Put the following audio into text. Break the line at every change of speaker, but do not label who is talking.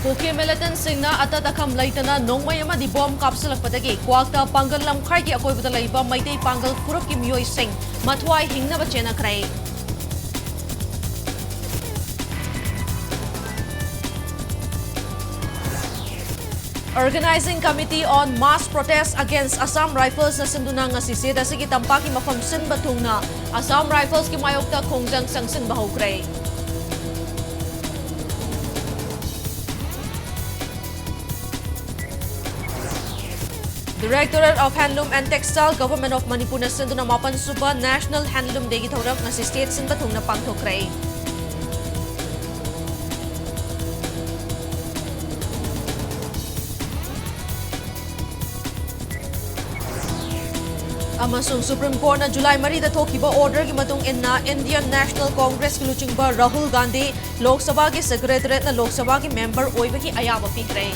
Kuki militant singna atatakam laitana nongmay ama di bomb kapsalakpadagi kwakta panggal lamkhai ki akoy budalay ba maitay panggal kurup ki miyoy sing matway hingna ba chena kray. Organizing Committee on Mass Protest Against Assam Rifles na sinduna nga sisid sige tampaki mafamsin batung na Assam Rifles ki mayokta kongjang sangsin bahukray. Directorate of Handloom and Textile Government of Manipur na sinduna mapan suba National Handloom Day githawrak nga si state sin batung na pangthokray. Amasung Supreme Court na July 3 da thokiba order ki matung inna Indian National Congress ki luchingba Rahul Gandhi Lok Sabha ki secretariat na Lok Sabha ki member oiba ki ayaba pikray.